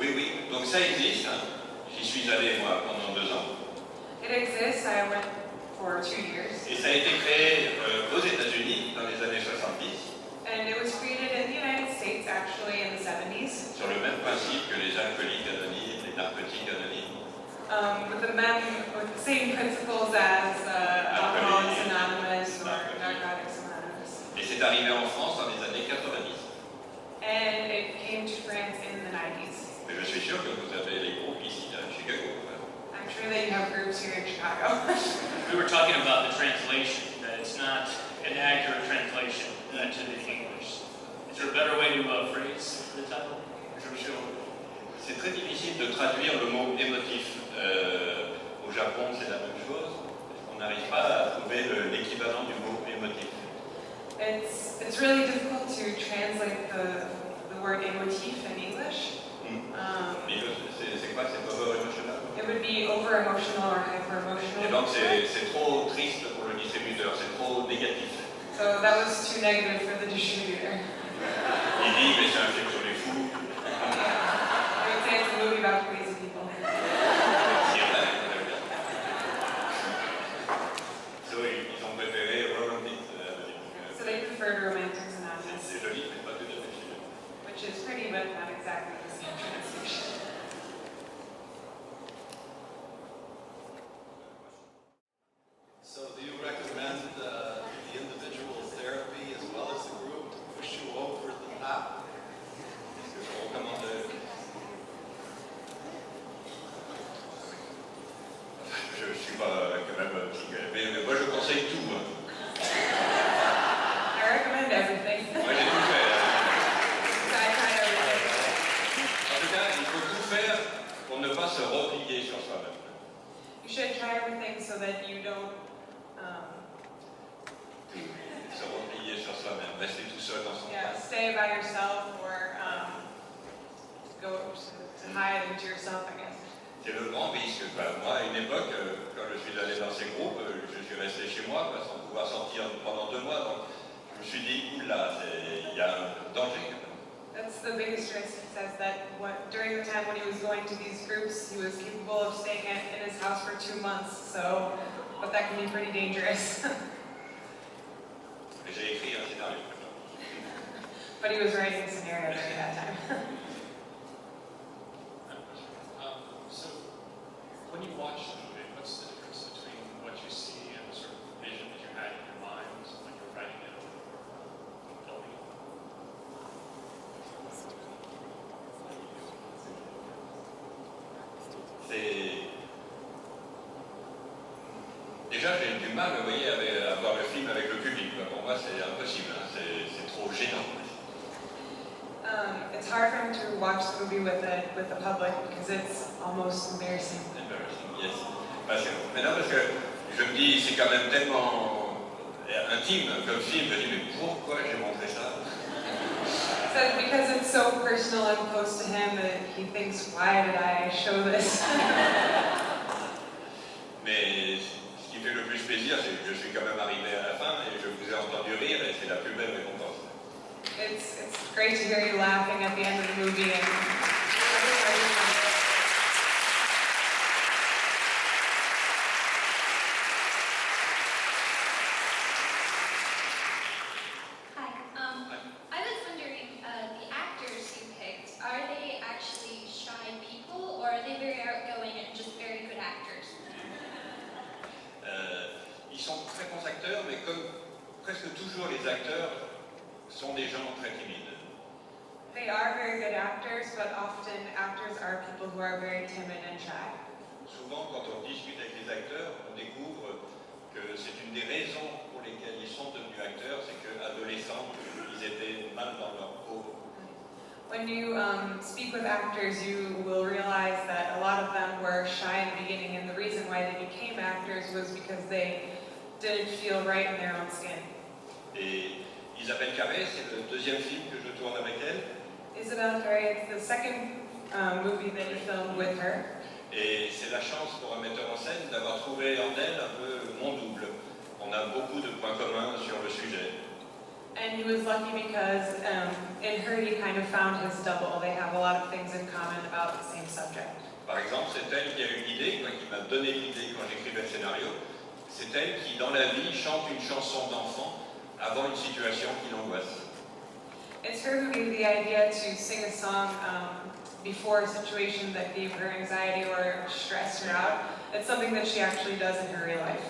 Oui, oui, donc ça existe. J'y suis allé, moi, pendant 2 ans. It exists. I went for 2 years. Et ça a été créé aux États-Unis dans les années 70. And it was created in the United States, actually, in the 70s. Sur le même principe que les alcooliques anonymes, les narcotiques anonymes. With the same principles as Alcoholics Anonymous or Narcotics Anonymous. Et c'est arrivé en France dans les années 90. And it came to France in the 90s. Mais je suis sûr que vous avez les groupes ici à Chicago. I'm sure that you have groups here in Chicago. We were talking about the translation, that it's not an accurate translation to the English. Is there a better way to phrase the title? C'est très difficile de traduire le mot émotif. Au Japon, c'est la même chose. On n'arrive pas à trouver l'équivalent du mot émotif. It's really difficult to translate the word emotif in English. C'est quoi? C'est over-emotional? It would be over-emotional or hyper-emotional. Et donc c'est trop triste pour le distributeur, c'est trop négatif. So that was too negative for the distributor. Il dit, mais c'est un film sur les fous. I would say it's a movie about crazy people. C'est vrai. So, ils ont préféré romantic. So they preferred Romantics Anonymous. C'est joli, mais pas tout à fait joli. Which is pretty, but not exactly the same translation. So do you recommend the individual therapy as well as the group to push you over the top? Est-ce que je recommande? Je ne suis pas quand même psychiatre, mais moi je conseille tout. I recommend everything. Moi j'ai tout fait. I tried everything. En tout cas, il faut tout faire pour ne pas se replier sur soi-même. You should try everything so that you don't Se replier sur soi-même, rester tout seul dans son coin. stay by yourself or go to hide into yourself, I guess. C'est le grand risque. Moi, à une époque, quand je suis allé dans ces groupes, je suis resté chez moi sans pouvoir sortir pendant 2 mois. Donc, je me suis dit, oula, il y a un danger. That's the biggest risk. He says that during the time when he was going to these groups, he was capable of staying in his house for 2 months. But that can be pretty dangerous. J'ai écrit un scénario. But he was writing a scenario during that time. So, when you watch the movie, what's the difference between what you see and the sort of vision that you had in your mind when you were writing it or filming it? Déjà, j'ai du mal, vous voyez, à voir le film avec le public. Pour moi, c'est impossible. C'est trop gênant. It's hard for him to watch the movie with the public because it's almost embarrassing. Yes. Mais non, parce que je me dis, c'est quand même tellement intime comme film. Je me dis, mais pourquoi j'ai montré ça? So because it's so personal and close to him, that he thinks, why did I show this? Mais ce qui fait le plus plaisir, c'est que je suis quand même arrivé à la fin et je vous ai entendu rire et c'est la plus belle récompense. It's great to hear you laughing at the end of the movie. Hi. I was wondering, the actors you picked, are they actually shy people or are they very outgoing and just very good actors? Ils sont très bons acteurs, mais comme presque toujours les acteurs sont des gens très timides. They are very good actors, but often actors are people who are very timid and shy. Souvent, quand on discute avec les acteurs, on découvre que c'est une des raisons pour lesquelles ils sont devenus acteurs, c'est qu'adolescents, ils étaient mal dans leur peau. When you speak with actors, you will realize that a lot of them were shy in the beginning, and the reason why they became actors was because they didn't feel right in their own skin. Et Isabelle Carré, c'est le deuxième film que je tourne avec elle. Isabelle Carré, it's the second movie that you filmed with her. Et c'est la chance pour un metteur en scène d'avoir trouvé en elle un peu mon double. On a beaucoup de points communs sur le sujet. And he was lucky because in her he kind of found his double. They have a lot of things in common about the same subject. Par exemple, c'est elle qui a eu l'idée, qui m'a donné l'idée quand j'écrivais le scénario. C'est elle qui, dans la vie, chante une chanson d'enfant avant une situation qui l'angoisse. It's her who gave the idea to sing a song before a situation that gave her anxiety or stressed her out. It's something that she actually does in her real life.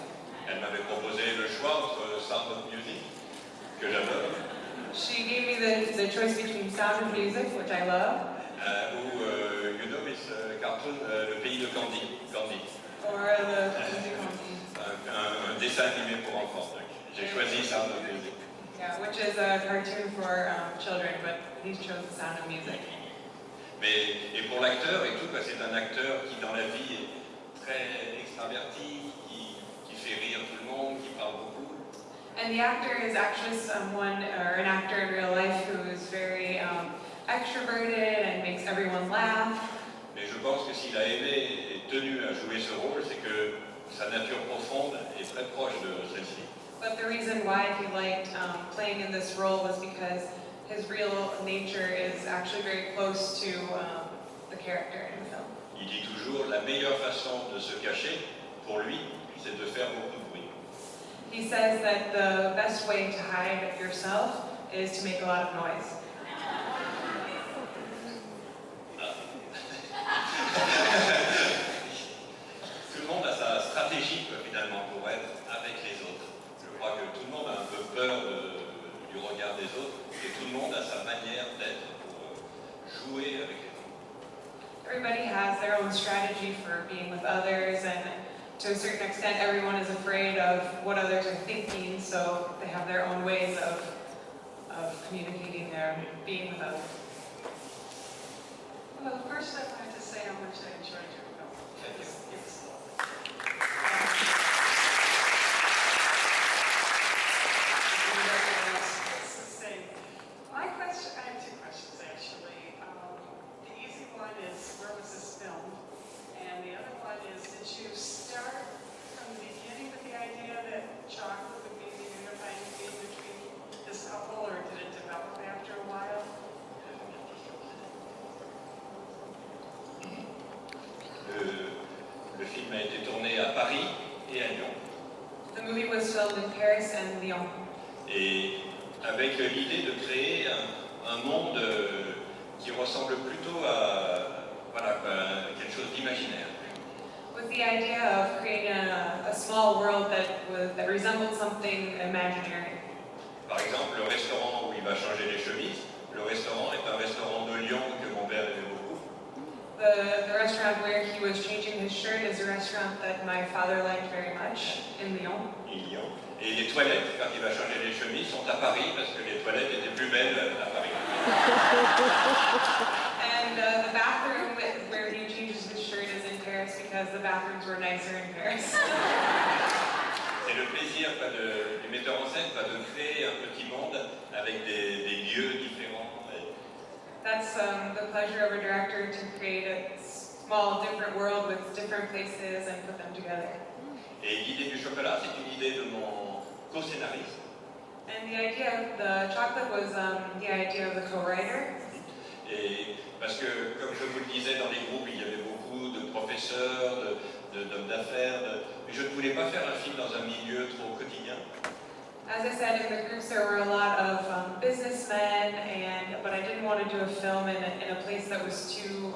Elle m'avait proposé le choix entre Sound of Music, que j'adore, She gave me the choice between Sound of Music, which I love, ou you know this cartoon, Le Pays de Candid, Candid. or the music Candid. Un dessin animé pour enfants. J'ai choisi Sound of Music. Yeah, which is a cartoon for children, but he chose the Sound of Music. Mais, et pour l'acteur et tout, c'est un acteur qui dans la vie est très extraverti, qui fait rire tout le monde, qui parle beaucoup. And the actor is actually someone, or an actor in real life, who is very extroverted and makes everyone laugh. Mais je pense que s'il a aimé et tenu à jouer ce rôle, c'est que sa nature profonde est très proche de celle-ci. But the reason why he liked playing in this role was because his real nature is actually very close to the character in the film. Il dit toujours la meilleure façon de se cacher, pour lui, c'est de faire beaucoup de bruit. He says that the best way to hide yourself is to make a lot of noise. Tout le monde a sa stratégie finalement pour être avec les autres. Je crois que tout le monde a un peu peur du regard des autres et tout le monde a sa manière d'être pour jouer avec les autres. Everybody has their own strategy for being with others, and to a certain extent everyone is afraid of what others are thinking, so they have their own ways of communicating their being with others. Well, first I wanted to say how much I enjoyed your film. Thank you. It's the same. My question, I have two questions actually. The easy one is, where was this filmed? And the other one is, did you start from the beginning with the idea that chocolate would be the unifying theme between this couple, or did it develop after a while? Le film a été tourné à Paris et à Lyon. The movie was filmed in Paris and Lyon, Et avec l'idée de créer un monde qui ressemble plutôt à quelque chose d'imaginaire. with the idea of creating a small world that resembled something imaginary. Par exemple, le restaurant où il va changer les chemises, le restaurant est un restaurant de Lyon que mon père aimait beaucoup. The restaurant where he was changing his shirt is a restaurant that my father liked very much in Lyon. Et les toilettes, quand il va changer les chemises, sont à Paris parce que les toilettes étaient plus belles à Paris. And the bathroom where he changes his shirt is in Paris because the bathrooms were nicer in Paris. C'est le plaisir du metteur en scène de créer un petit monde avec des lieux différents. That's the pleasure of a director, to create a small, different world with different places and put them together. Et l'idée du chocolat, c'est une idée de mon co-scénariste. And the idea of the chocolate was the idea of the co-writer. Et parce que, comme je vous le disais, dans les groupes, il y avait beaucoup de professeurs, d'hommes d'affaires, mais je ne voulais pas faire un film dans un milieu trop quotidien. As I said, in the groups there were a lot of businessmen, but I didn't want to do a film in a place that was too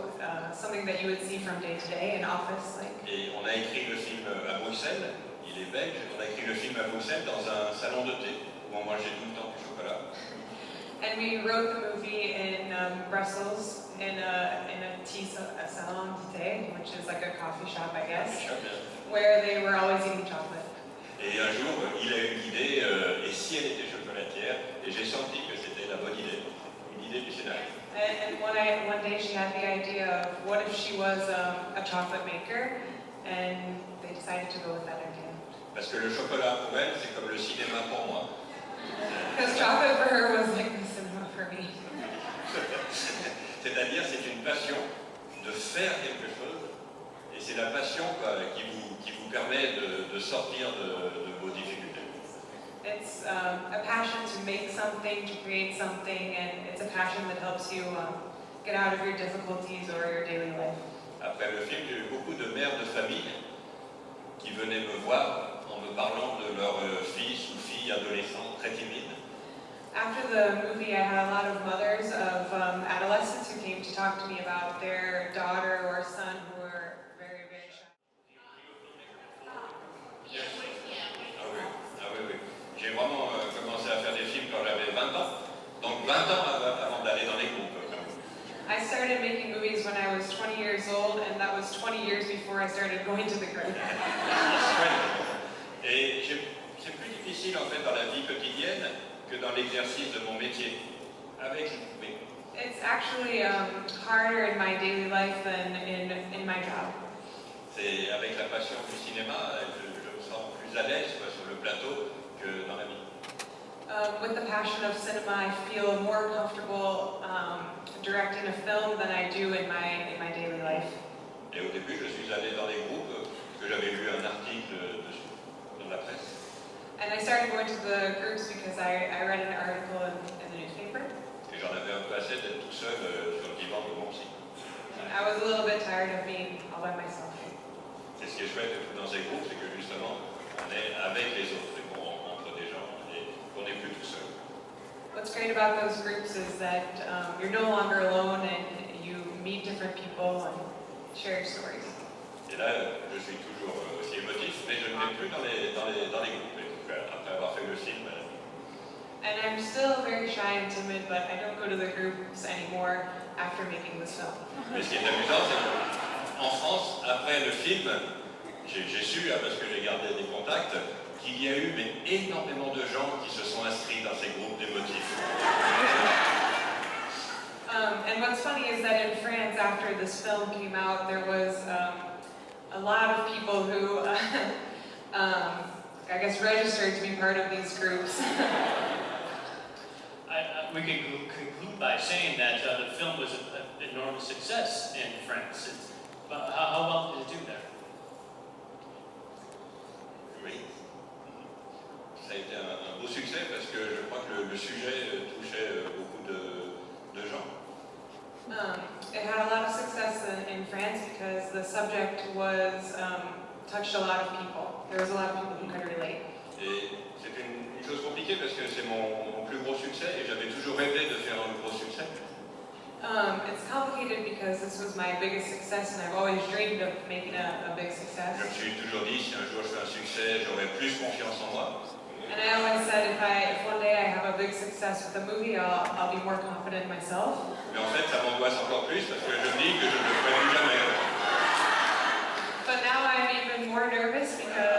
something that you would see from day to day, an office like. Et on a écrit le film à Bruxelles, il est belge, on a écrit le film à Bruxelles dans un salon de thé où on mangeait tout le temps du chocolat. And we wrote the movie in Brussels in a salon de thé, which is like a coffee shop, I guess, where they were always eating chocolate. Et un jour, il a eu l'idée, et si elle était chocolatière, et j'ai senti que c'était la bonne idée, une idée du scénario. And one day she had the idea of what if she was a chocolate maker, and they decided to go with that idea. Parce que le chocolat pour elle, c'est comme le cinéma pour moi. Because chocolate for her was like the cinema for me. C'est-à-dire, c'est une passion de faire quelque chose, et c'est la passion qui vous permet de sortir de vos difficultés. It's a passion to make something, to create something, and it's a passion that helps you get out of your difficulties or your daily life. Après le film, j'ai eu beaucoup de mères de famille qui venaient me voir en me parlant de leur fils ou fille adolescent très timide. After the movie, I had a lot of mothers of adolescents who came to talk to me about their daughter or son who were very, very shy. Ah oui, ah oui, oui. J'ai vraiment commencé à faire des films quand j'avais 20 ans. Donc 20 ans avant d'aller dans les groupes. I started making movies when I was 20 years old, and that was 20 years before I started going to the group. Et c'est plus difficile en fait dans la vie quotidienne que dans l'exercice de mon métier. Avec oui. It's actually harder in my daily life than in my job. C'est avec la passion du cinéma, je me sens plus à l'aise sur le plateau que dans la vie. With the passion of cinema, I feel more comfortable directing a film than I do in my daily life. Et au début, je suis allé dans les groupes parce que j'avais lu un article dessus dans la presse. And I started going to the groups because I read an article in the newspaper. Et j'en avais un peu assez d'être tout seul sur le divan de mon psy. I was a little bit tired of being all by myself. C'est ce qui est chouette dans ces groupes, c'est que justement, on est avec les autres et qu'on rencontre des gens et qu'on n'est plus tout seul. What's great about those groups is that you're no longer alone and you meet different people and share your stories. Et là, je suis toujours aussi émotif, mais je ne vais plus dans les groupes. Après avoir fait le film. And I'm still very shy and timid, but I don't go to the groups anymore after making this film. Mais ce qui est amusant, c'est qu'en France, après le film, j'ai su, parce que j'ai gardé des contacts, qu'il y a eu énormément de gens qui se sont inscrits dans ces groupes d'émotifs. And what's funny is that in France, after this film came out, there was a lot of people who, I guess, registered to be part of these groups. We can conclude by saying that the film was an enormous success in France. How well did it do there? Oui. Ça a été un beau succès parce que je crois que le sujet touchait beaucoup de gens. It had a lot of success in France because the subject was touched a lot of people. There was a lot of people who could relate. Et c'est une chose compliquée parce que c'est mon plus gros succès et j'avais toujours rêvé de faire un gros succès. It's complicated because this was my biggest success and I've always dreamed of making a big success. Je me suis toujours dit, si un jour je fais un succès, j'aurai plus confiance en moi. And I always said if one day I have a big success with a movie, I'll be more confident in myself. Mais en fait, ça m'angoisse encore plus parce que je me dis que je ne le ferai plus jamais. But now I'm even more nervous because